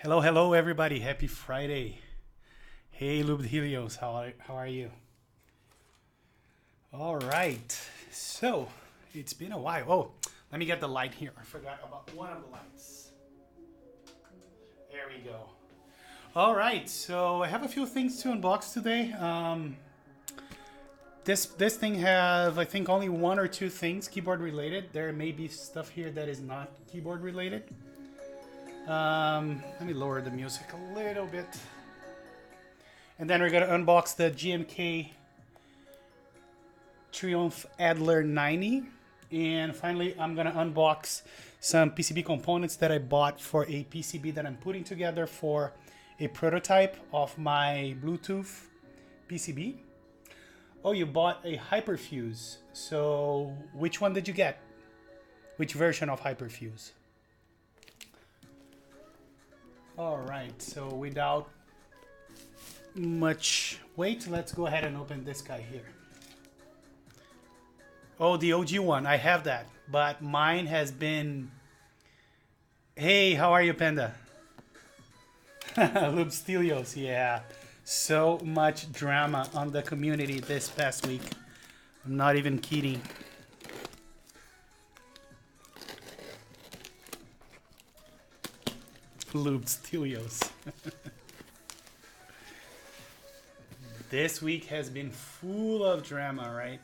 Hello, hello, everybody. Happy Friday. Hey, Lubed Helios. How are you? All right. So, it's been a while. Oh, let me get the light here. I forgot about one of the lights. There we go. All right. So, I have a few things to unbox today. This thing have, I think, only one or two things keyboard related. There may be stuff here that is not keyboard related. Let me lower the music a little bit. And then we're going to unbox the GMK Triumph Adler 90. And finally, I'm going to unbox some PCB components that I bought for a PCB that I'm putting together for a prototype of my Bluetooth PCB. Oh, you bought a Hyperfuse. So which one did you get? Which version of Hyperfuse? All right, so without much wait, let's go ahead and open this guy here. Oh, the OG one, I have that, but mine has been... Hey, how are you, Panda? Lubstelios, yeah. So much drama on the community this past week. I'm not even kidding. Lubstelios. This week has been full of drama, right?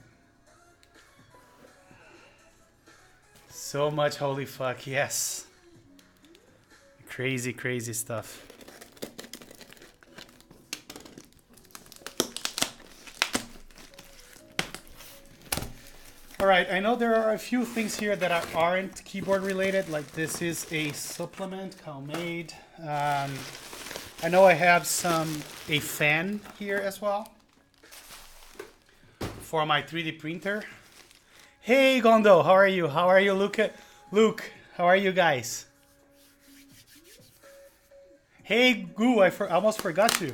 So much holy fuck, yes. Crazy, crazy stuff. All right, I know there are a few things here that aren't keyboard related, like this is a supplement, Calmade. I know I have a fan here as well for my 3D printer. Hey Gondo, how are you? How are you, Luke, how are you guys? Hey Goo, I almost forgot you.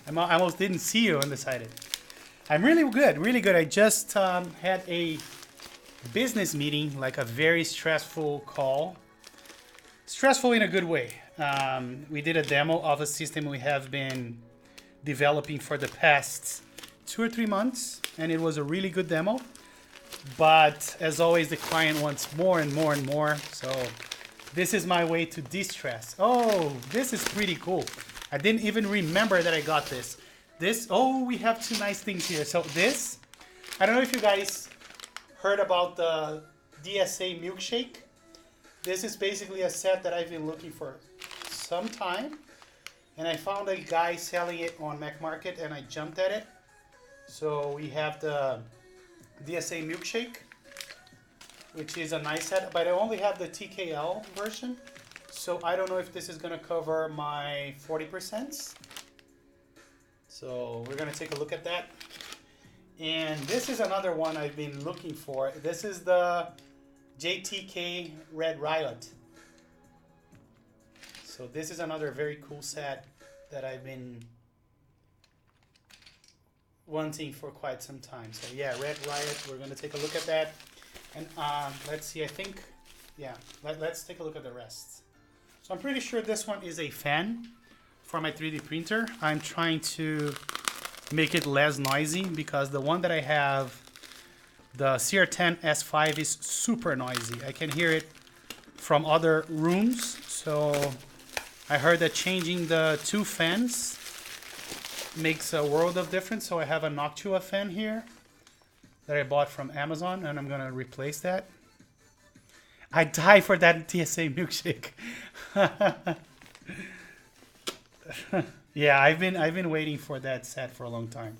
I almost didn't see you undecided. I'm really good, really good. I just had a business meeting, like a very stressful call. Stressful in a good way. We did a demo of a system we have been developing for the past 2 or 3 months, and it was a really good demo. But as always, the client wants more and more and more. So this is my way to de-stress. Oh, this is pretty cool. I didn't even remember that I got this. Oh, we have two nice things here. So this, I don't know if you guys heard about the DSA milkshake. This is basically a set that I've been looking for some time. And I found a guy selling it on Mac Market and I jumped at it. So we have the DSA milkshake, which is a nice set, but I only have the TKL version. So I don't know if this is gonna cover my 40%. So we're gonna take a look at that. And this is another one I've been looking for. This is the JTK Red Riot. So this is another very cool set that I've been wanting for quite some time. So yeah, Red Riot, we're gonna take a look at that. And let's see, I think, yeah, let's take a look at the rest. So I'm pretty sure this one is a fan for my 3D printer. I'm trying to make it less noisy because the one that I have, the CR10 S5, is super noisy. I can hear it from other rooms. So I heard that changing the two fans makes a world of difference. So I have a Noctua fan here that I bought from Amazon and I'm gonna replace that. I die for that TSA milkshake. Yeah, I've been waiting for that set for a long time.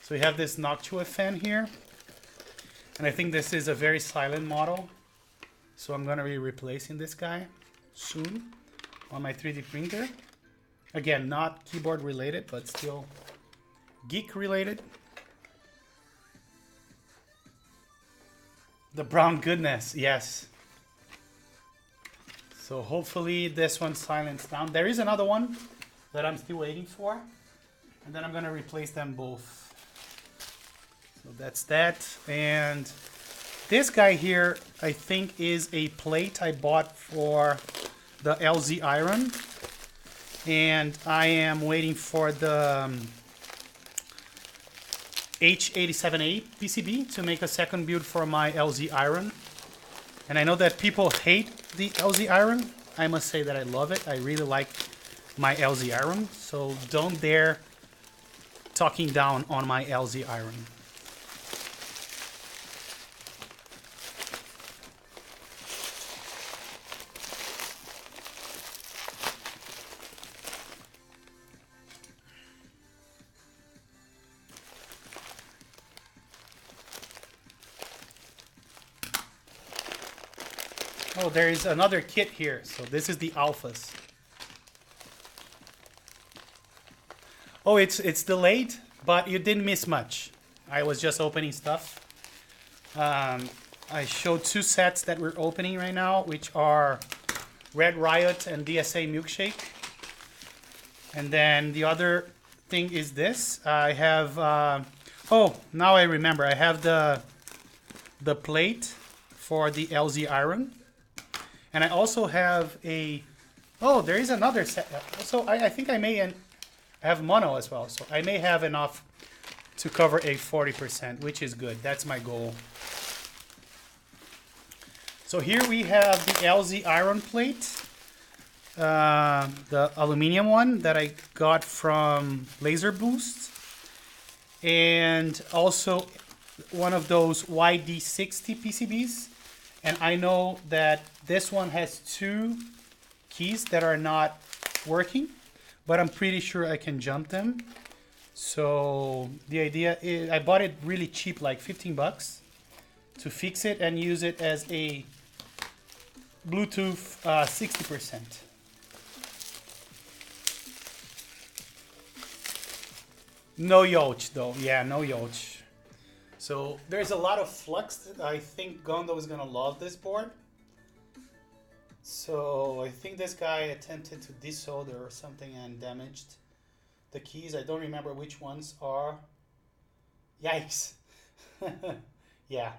So we have this Noctua fan here. And I think this is a very silent model. So I'm gonna be replacing this guy soon on my 3D printer. Again, not keyboard related, but still geek related. The brown goodness, yes. So hopefully this one silenced down. There is another one that I'm still waiting for. And then I'm gonna replace them both. So that's that. And this guy here, I think is a plate I bought for the LZ Iron. and I am waiting for the YD68 PCB to make a second build for my LZ iron. And I know that people hate the LZ iron. I must say that I love it. I really like my LZ iron, so don't dare talking down on my LZ iron. Oh, there is another kit here. So this is the alphas. Oh, it's delayed, but you didn't miss much. I was just opening stuff. I showed two sets that we're opening right now, which are Red Riot and DSA Milkshake. And then the other thing is this. I have, oh, now I remember. I have the plate for the LZ iron. And I also have a, oh, there is another set. So I think I may have mono as well. So I may have enough to cover a 40%, which is good. That's my goal. So here we have the LZ iron plate, the aluminum one that I got from Laser Boost, and also one of those YD60 PCBs. And I know that this one has two keys that are not working, but I'm pretty sure I can jump them. So the idea is, I bought it really cheap, like 15 bucks, to fix it and use it as a Bluetooth 60%. No yoch though, yeah, no yoch. So there's a lot of flux. I think Gondo is gonna love this board. So I think this guy attempted to desolder or something and damaged the keys. I don't remember which ones are. Yikes. Yeah.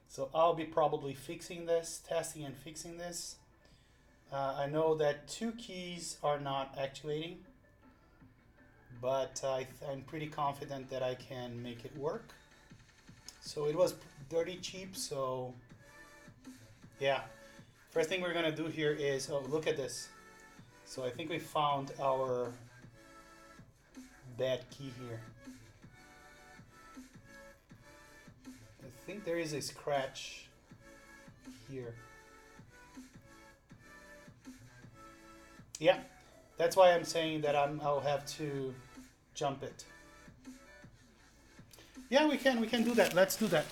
So I'll be probably fixing this, testing and fixing this. I know that two keys are not actuating, but I'm pretty confident that I can make it work. So it was dirty cheap, so yeah. First thing we're gonna do here is, oh, look at this. So I think we found our bad key here. I think there is a scratch here. Yeah, that's why I'm saying that I'll have to jump it. Yeah, we can do that. Let's do that.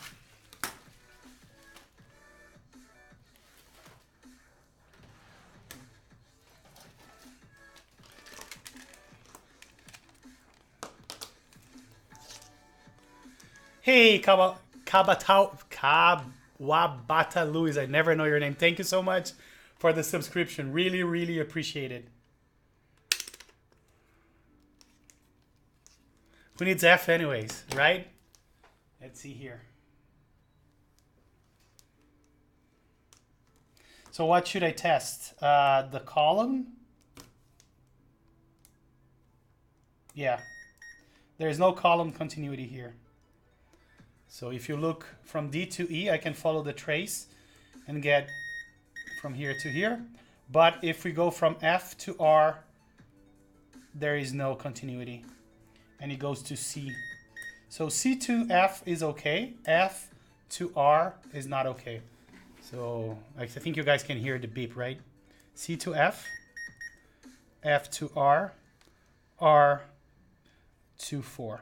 Hey, Kawabata Luis, I never know your name. Thank you so much for the subscription. Really, really appreciate it. Who needs F anyways, right? Let's see here. So what should I test? The column? Yeah. There's no column continuity here. So if you look from D to E, I can follow the trace and get from here to here. But if we go from F to R, there is no continuity. And it goes to C. So C to F is okay. F to R is not okay. So I think you guys can hear the beep, right? C to F, F to R, R to 4.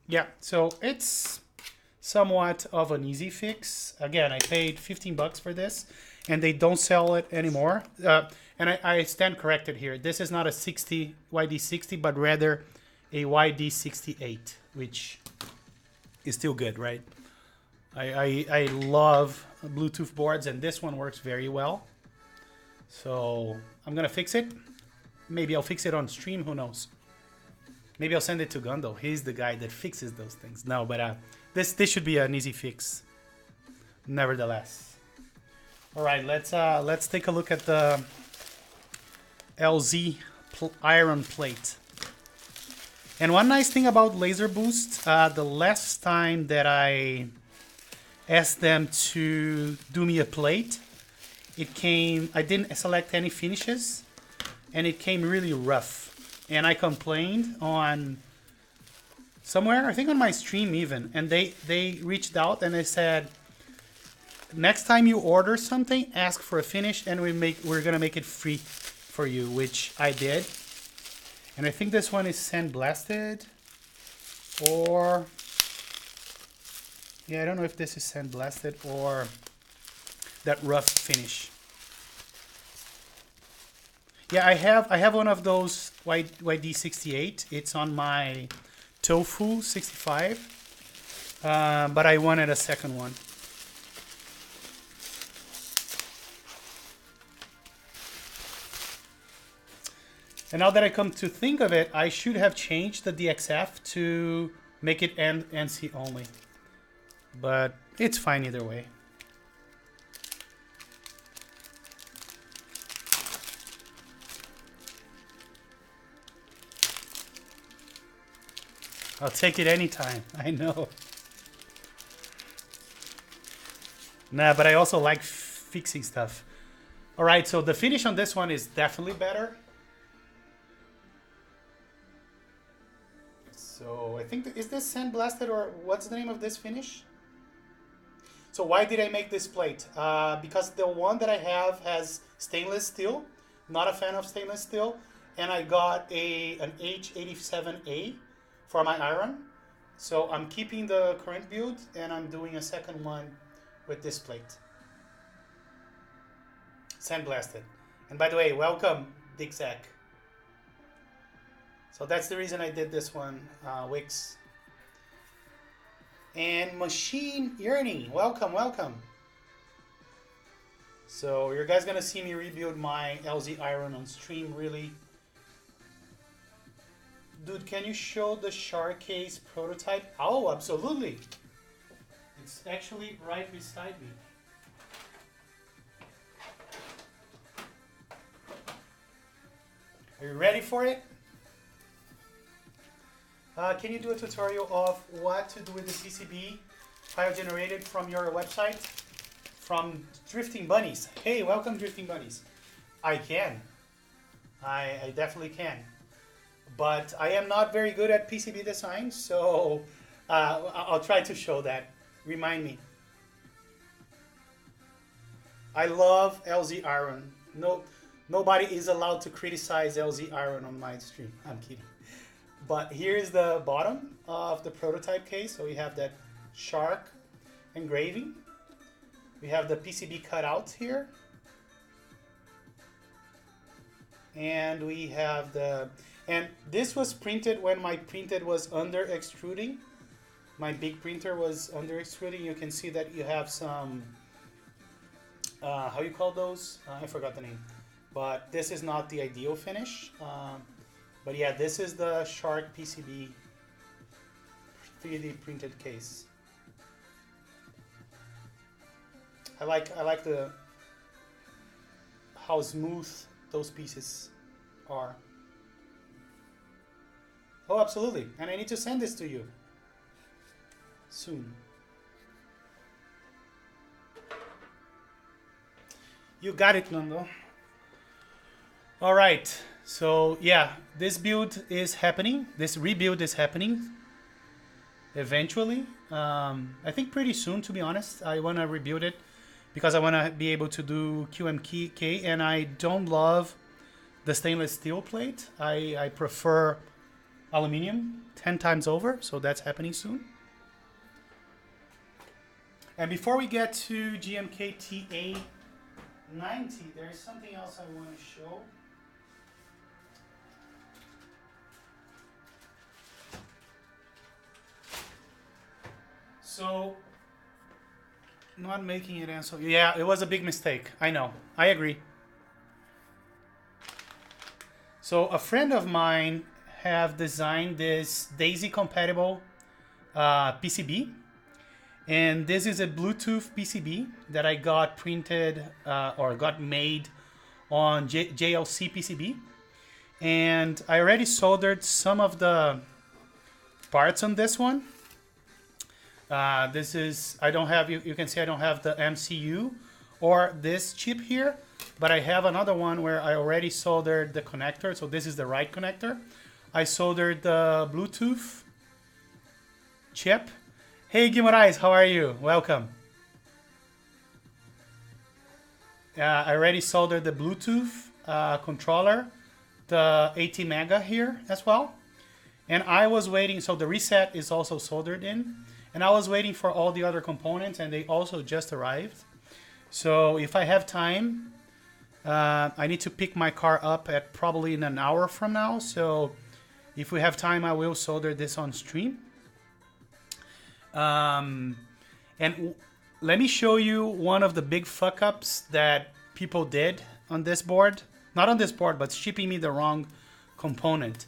Yeah, so it's somewhat of an easy fix. Again, I paid 15 bucks for this, and they don't sell it anymore. And I stand corrected here. This is not a YD60, but rather a YD68, which is still good, right? I love Bluetooth boards, and this one works very well. So I'm gonna fix it. Maybe I'll fix it on stream, who knows? Maybe I'll send it to Gondo. He's the guy that fixes those things. No, but this should be an easy fix, nevertheless. All right, let's take a look at the LZ iron plate. And one nice thing about Laser Boost, the last time that I asked them to do me a plate, it came, I didn't select any finishes, and it came really rough. And I complained on somewhere, I think on my stream even, and they reached out and they said, next time you order something, ask for a finish, and we're gonna make it free for you, which I did. And I think this one is sandblasted, or yeah, I don't know if this is sandblasted or that rough finish. Yeah, I have one of those YD68. It's on my Tofu 65, but I wanted a second one. And now that I come to think of it, I should have changed the DXF to make it NC only. But it's fine either way. I'll take it anytime, I know. Nah, but I also like fixing stuff. All right, so the finish on this one is definitely better. So I think, is this sandblasted, or what's the name of this finish? So why did I make this plate? Because the one that I have has stainless steel. Not a fan of stainless steel. And I got an H87A for my iron. So I'm keeping the current build, and I'm doing a second one with this plate. Sandblasted. And by the way, welcome, Dick Zach. So that's the reason I did this one, Wix. And Machine Yearning, welcome, welcome. So you guys gonna see me rebuild my LZ iron on stream, really. Dude, can you show the shark case prototype? Oh, absolutely. It's actually right beside me. Are you ready for it? Can you do a tutorial of what to do with the PCB file generated from your website? From Drifting Bunnies. Hey, welcome Drifting Bunnies. I can. I definitely can. But I am not very good at PCB design, so I'll try to show that. Remind me. I love LZ Iron. Nobody is allowed to criticize LZ Iron on my stream. I'm kidding. But here's the bottom of the prototype case. So we have that shark engraving. We have the PCB cutout here. And we have the... And this was printed when my printed was under extruding. My big printer was under extruding. You can see that you have some... how you call those? I forgot the name. But this is not the ideal finish. But yeah, this is the Shark PCB 3D printed case. I like how smooth those pieces are. Oh, absolutely. And I need to send this to you soon. You got it, Nando. All right. So yeah, this build is happening. This rebuild is happening eventually. I think pretty soon, to be honest. I want to rebuild it because I want to be able to do QMK, and I don't love the stainless steel plate. I prefer aluminum 10 times over, so that's happening soon. And before we get to GMK TA90, there's something else I want to show. So, not making it answer. Yeah, it was a big mistake. I know. I agree. So, a friend of mine have designed this DAISY compatible PCB. And this is a Bluetooth PCB that I got printed or got made on JLC PCB. And I already soldered some of the parts on this one. This is, I don't have, you can see I don't have the MCU or this chip here, but I have another one where I already soldered the connector. So this is the right connector. I soldered the Bluetooth chip. Hey Guimarães, how are you? Welcome. I already soldered the Bluetooth controller, the 80 mega here as well. And I was waiting, so the reset is also soldered in. And I was waiting for all the other components, and they also just arrived. So if I have time, I need to pick my car up at probably in an hour from now. So if we have time, I will solder this on stream. And let me show you one of the big fuck ups that people did on this board. Not on this board, but shipping me the wrong component.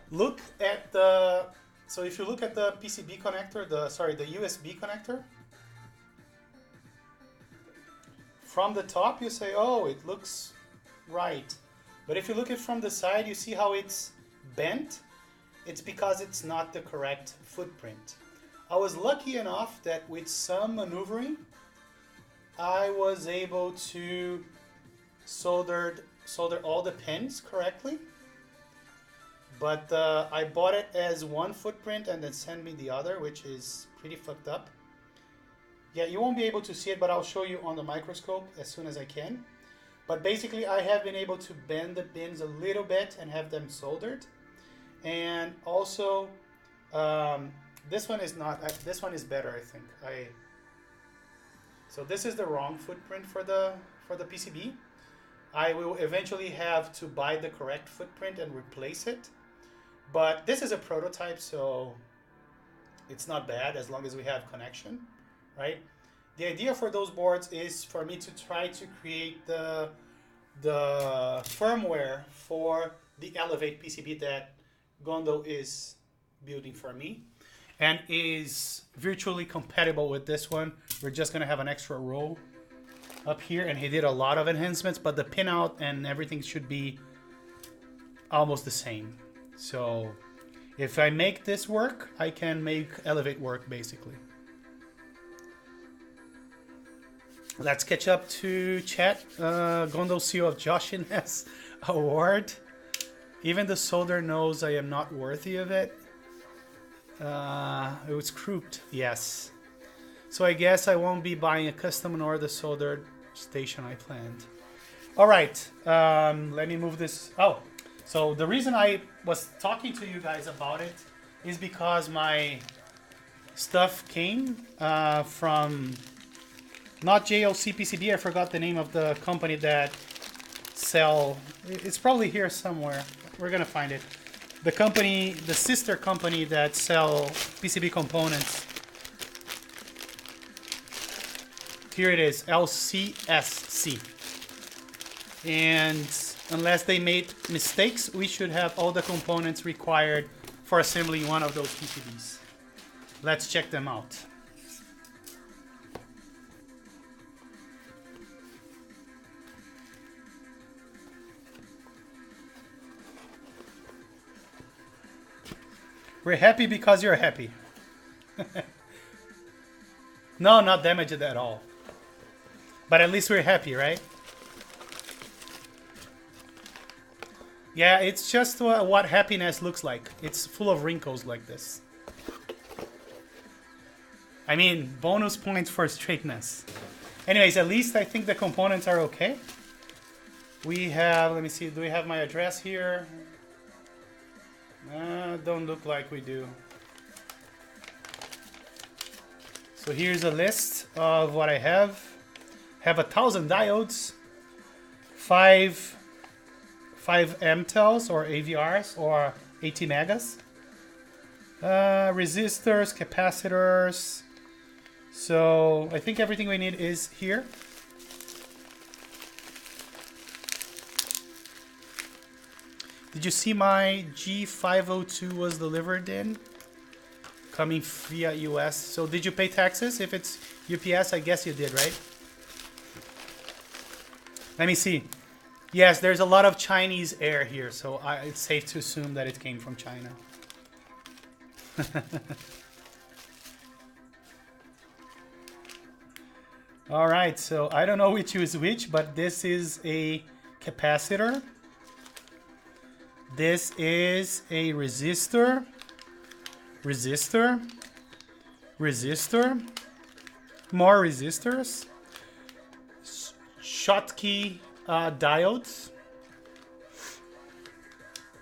Look at the, so if you look at the PCB connector, the USB connector. From the top, you say, oh, it looks right. But if you look at it from the side, you see how it's bent? It's because it's not the correct footprint. I was lucky enough that with some maneuvering, I was able to solder all the pins correctly. But I bought it as one footprint and then sent me the other, which is pretty fucked up. Yeah, you won't be able to see it, but I'll show you on the microscope as soon as I can. But basically, I have been able to bend the pins a little bit and have them soldered. And also, this one is not. This one is better, I think. So this is the wrong footprint for the PCB. I will eventually have to buy the correct footprint and replace it. But this is a prototype, so it's not bad as long as we have connection, right? The idea for those boards is for me to try to create the firmware for the Elevate PCB that Gondo is building for me, and is virtually compatible with this one. We're just gonna have an extra row up here, and he did a lot of enhancements, but the pinout and everything should be almost the same. So if I make this work, I can make Elevate work basically. Let's catch up to chat. Gondo CEO of Joshiness award. Even the solder knows I am not worthy of it. It was crooked, yes. So I guess I won't be buying a custom nor the soldered station I planned. All right, let me move this. Oh, so the reason I was talking to you guys about it is because my stuff came from not JLC PCB. I forgot the name of the company that sell. It's probably here somewhere. We're gonna find it. The company, the sister company that sell PCB components. Here it is, LCSC. And unless they made mistakes, we should have all the components required for assembling one of those PCBs. Let's check them out. We're happy because you're happy. No, not damaged at all. But at least we're happy, right? Yeah, it's just what happiness looks like. It's full of wrinkles like this. I mean, bonus points for straightness. Anyways, at least I think the components are okay. We have, let me see, do we have my address here? Don't look like we do. So here's a list of what I have. Have 1,000 diodes, 5 MTELs or AVRs or 80 megas, resistors, capacitors. So I think everything we need is here. Did you see my G502 was delivered in? Coming via US. So did you pay taxes? If it's UPS, I guess you did, right? Let me see. Yes, there's a lot of Chinese air here, so it's safe to assume that it came from China. All right, so I don't know which is which, but this is a capacitor. This is a resistor. Resistor. Resistor. More resistors. Schottky diodes.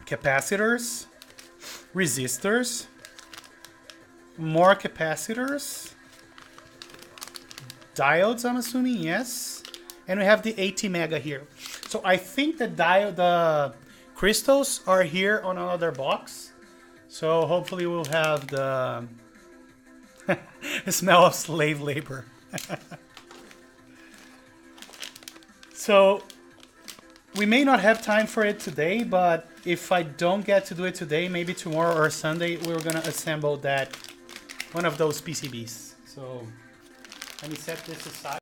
Capacitors. Resistors. More capacitors. Diodes, I'm assuming, yes. And we have the 80 mega here. So I think the crystals are here on another box. So hopefully we'll have the smell of slave labor. So we may not have time for it today, but if I don't get to do it today, maybe tomorrow or Sunday, we're gonna assemble one of those PCBs. So let me set this aside.